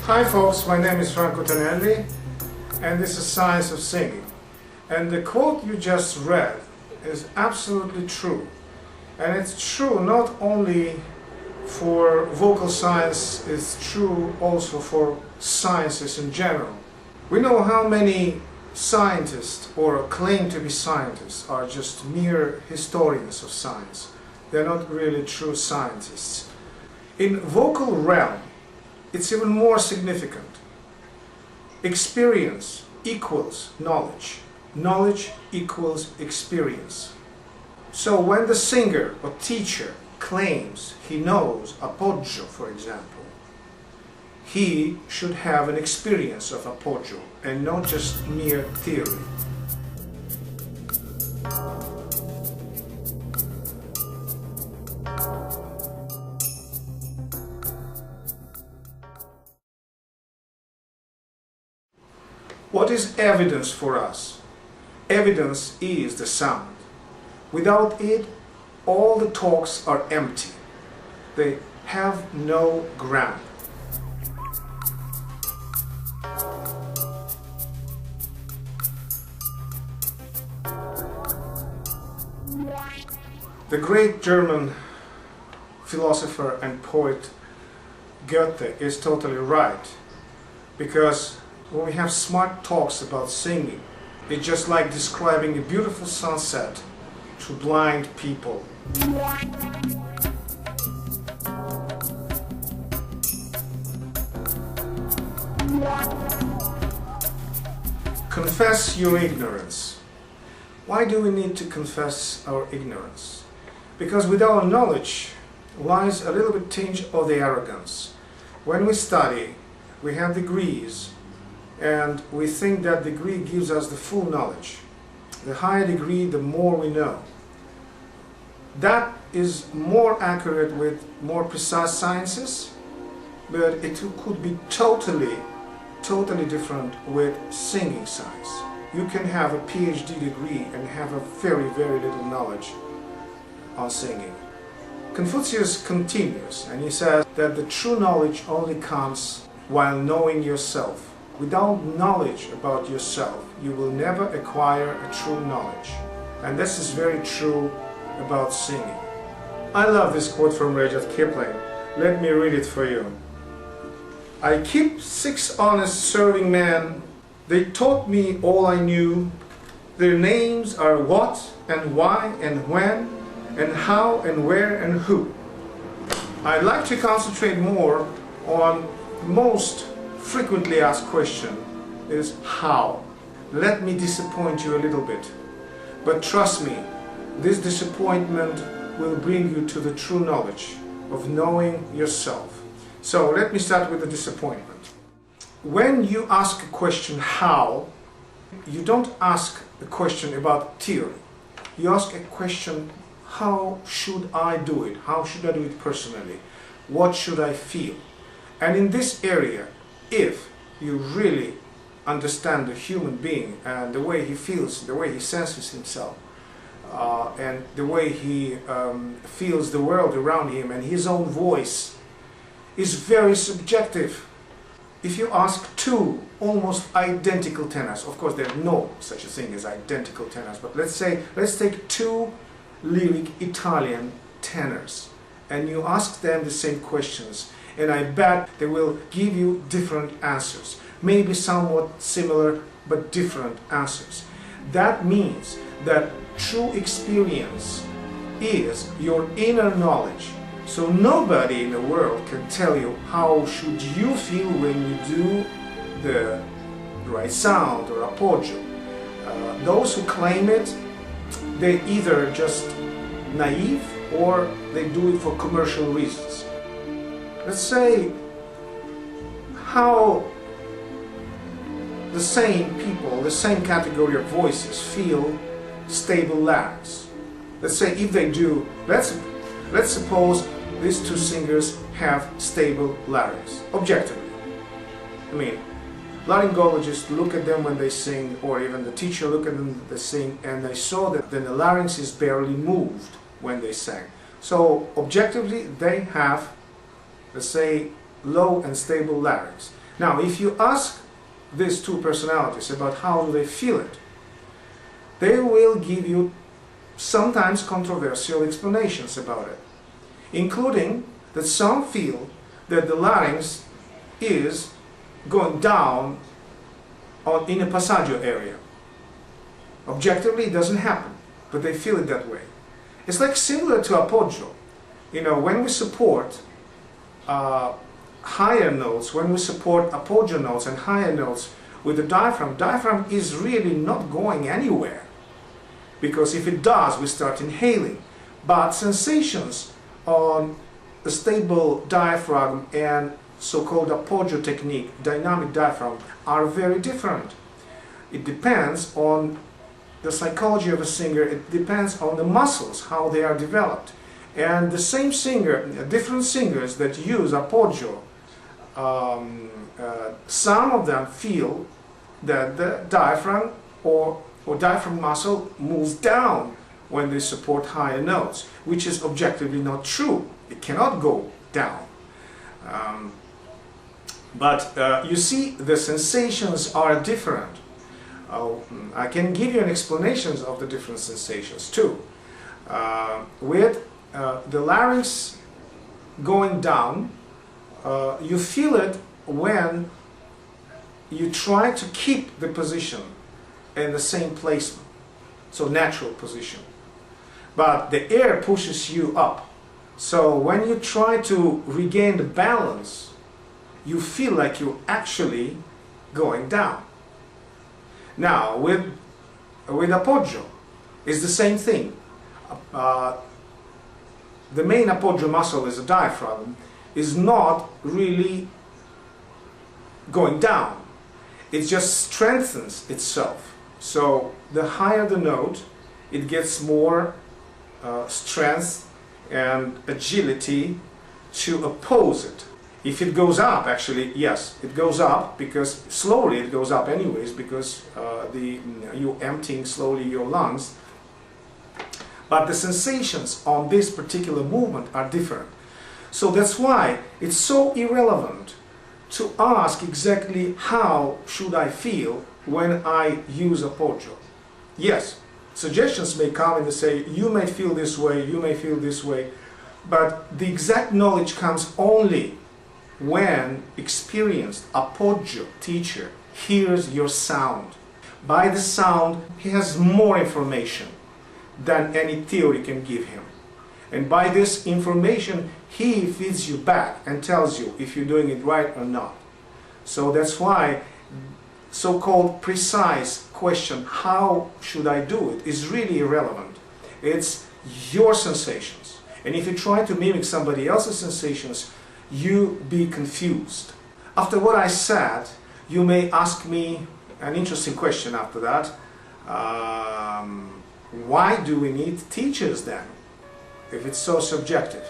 Hi folks, my name is Franco Tenelli and this is Science of Singing. And the quote you just read is absolutely true. And it's true not only for vocal science, it's true also for sciences in general. We know how many scientists or claim to be scientists are just mere historians of science. They're not really true scientists. In vocal realm, it's even more significant. Experience equals knowledge. Knowledge equals experience. So when the singer or teacher claims he knows appoggio, for example, he should have an experience of appoggio and not just mere theory. What is evidence for us? Evidence is the sound. Without it, all the talks are empty. They have no ground. The great German philosopher and poet Goethe is totally right, because when we have smart talks about singing, it's just like describing a beautiful sunset to blind people. Confess your ignorance. Why do we need to confess our ignorance? Because with our knowledge lies a little bit tinge of the arrogance. When we study, we have degrees, and we think that degree gives us the full knowledge. The higher degree, the more we know. That is more accurate with more precise sciences, but it could be totally different with singing science. You can have a PhD degree and have a very little knowledge on singing. Confucius continues, and he says that the true knowledge only comes while knowing yourself. Without knowledge about yourself, you will never acquire a true knowledge. And this is very true about singing. I love this quote from Rudyard Kipling. Let me read it for you. I keep 6 honest serving men. They taught me all I knew. Their names are what and why and when and how and where and who. I like to concentrate more on the most frequently asked question is how. Let me disappoint you a little bit, but trust me, this disappointment will bring you to the true knowledge of knowing yourself. So let me start with the disappointment. When you ask a question how, you don't ask a question about theory. You ask a question, how should I do it? How should I do it personally? What should I feel? And in this area, if you really understand the human being and the way he feels, the way he senses himself, and the way he feels the world around him, and his own voice is very subjective. If you ask 2 almost identical tenors, of course there's no such a thing as identical tenors, but let's take 2 lyric Italian tenors, and you ask them the same questions, and I bet they will give you different answers. Maybe somewhat similar, but different answers. That means that true experience is your inner knowledge. So nobody in the world can tell you how should you feel when you do the right sound or appoggio. Those who claim it, they either just naive or they do it for commercial reasons. Let's say how the same people, the same category of voices feel stable larynx. Let's say if they do, let's suppose these 2 singers have stable larynx, objectively. I mean, laryngologists look at them when they sing, or even the teacher look at them when they sing, and they saw that the larynx is barely moved when they sang. So objectively they have, let's say, low and stable larynx. Now if you ask these two personalities about how do they feel it, they will give you sometimes controversial explanations about it, including that some feel that the larynx is going down in a passaggio area. Objectively it doesn't happen, but they feel it that way. It's like similar to appoggio. You know, when we support higher notes, when we support appoggio notes and higher notes with the diaphragm is really not going anywhere. Because if it does, we start inhaling. But sensations on a stable diaphragm and so-called appoggio technique, dynamic diaphragm, are very different. It depends on the psychology of a singer, it depends on the muscles, how they are developed. And the same singer, different singers that use appoggio, some of them feel that the diaphragm or diaphragm muscle moves down when they support higher notes, which is objectively not true. It cannot go down. But you see, the sensations are different. I can give you an explanation of the different sensations too. With the larynx going down, you feel it when you try to keep the position in the same placement, so natural position. But the air pushes you up. So when you try to regain the balance, you feel like you're actually going down. Now with appoggio, it's the same thing. The main appoggio muscle is the diaphragm, is not really going down. It just strengthens itself. So the higher the note, it gets more strength and agility to oppose it. If it goes up, actually, yes, it goes up, because slowly it goes up anyways, because you're emptying slowly your lungs. But the sensations on this particular movement are different. So that's why it's so irrelevant to ask exactly how should I feel when I use appoggio. Yes, suggestions may come and they say, you may feel this way, you may feel this way, but the exact knowledge comes only when experienced appoggio teacher hears your sound. By the sound, he has more information than any theory can give him. And by this information, he feeds you back and tells you if you're doing it right or not. So that's why so-called precise question, how should I do it, is really irrelevant. It's your sensations. And if you try to mimic somebody else's sensations, you be confused. After what I said, you may ask me an interesting question after that. Why do we need teachers then, if it's so subjective?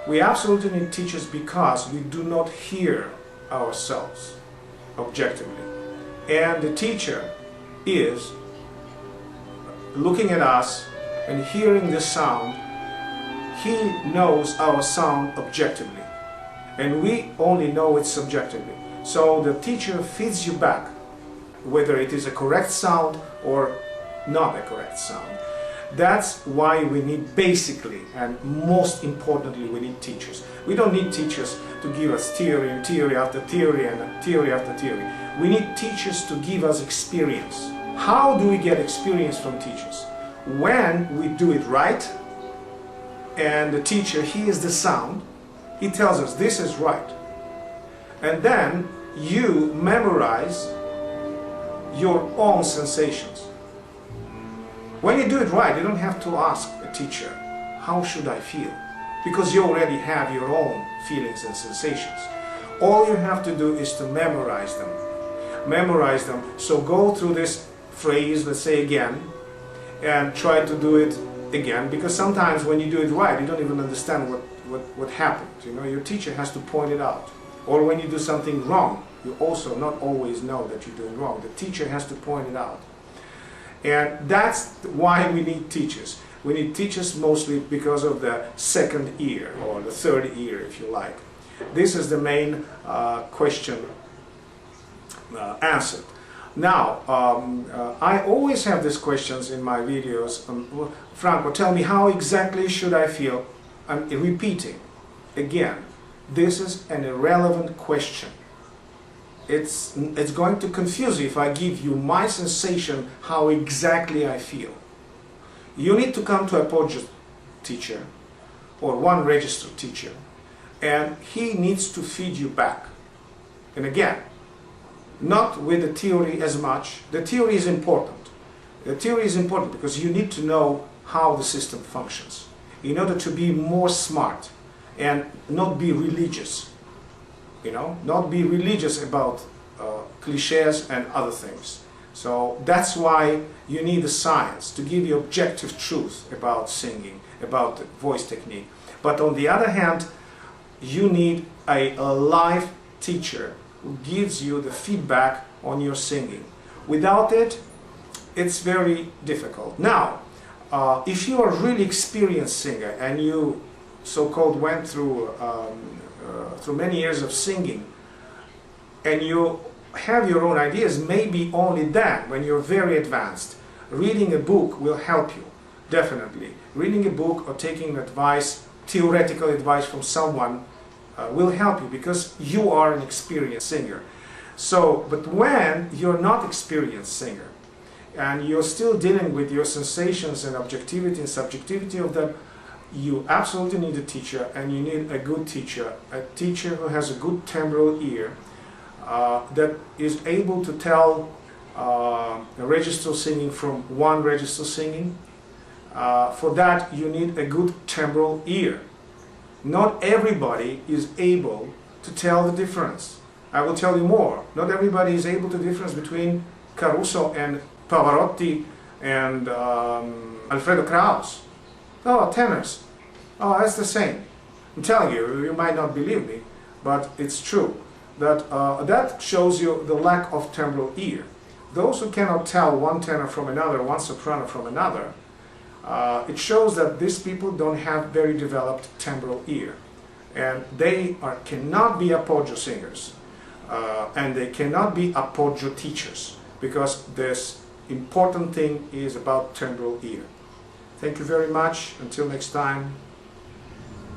We absolutely need teachers because we do not hear ourselves objectively. And the teacher is looking at us and hearing the sound. He knows our sound objectively, and we only know it subjectively. So the teacher feeds you back whether it is a correct sound or not a correct sound. That's why we need, basically and most importantly, we need teachers. We don't need teachers to give us theory and theory after theory and theory after theory. We need teachers to give us experience. How do we get experience from teachers? When we do it right, and the teacher hears the sound, he tells us this is right. And then you memorize your own sensations. When you do it right, you don't have to ask a teacher, how should I feel? Because you already have your own feelings and sensations. All you have to do is to memorize them. Memorize them. So go through this phrase, let's say again, and try to do it again, because sometimes when you do it right, you don't even understand what happened. You know, your teacher has to point it out. Or when you do something wrong, you also not always know that you're doing wrong. The teacher has to point it out. And that's why we need teachers. We need teachers mostly because of the second ear, or the third ear, if you like. This is the main question answered. Now, I always have these questions in my videos. Franco, tell me, how exactly should I feel? I'm repeating again, this is an irrelevant question. It's going to confuse you if I give you my sensation, how exactly I feel. You need to come to a appoggio teacher or one register teacher, and he needs to feed you back. And again, not with the theory as much. The theory is important. The theory is important because you need to know how the system functions in order to be more smart and not be religious. Not be religious about cliches and other things. So that's why you need the science to give you objective truth about singing, about the voice technique. But on the other hand, you need a live teacher who gives you the feedback on your singing. Without it, it's very difficult. Now, if you are a really experienced singer and you so-called went through many years of singing, and you have your own ideas, maybe only then, when you're very advanced, reading a book will help you, definitely. Reading a book or taking advice, theoretical advice from someone will help you because you are an experienced singer. So, but when you're not experienced singer and you're still dealing with your sensations and objectivity and subjectivity of them, you absolutely need a teacher, and you need a good teacher, a teacher who has a good timbral ear, that is able to tell a register singing from one register singing. For that you need a good timbral ear. Not everybody is able to tell the difference. I will tell you more. Not everybody is able to difference between Caruso and Pavarotti and Alfredo Kraus. Oh, tenors. Oh, that's the same. I'm telling you, you might not believe me, but it's true. That shows you the lack of timbral ear. Those who cannot tell one tenor from another, one soprano from another, it shows that these people don't have very developed timbral ear. And they cannot be appoggio singers. And they cannot be appoggio teachers, because this important thing is about timbral ear. Thank you very much. Until next time,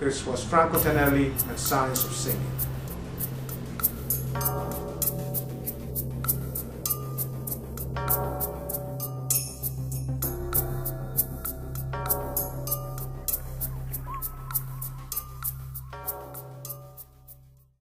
this was Franco Tenelli and Science of Singing.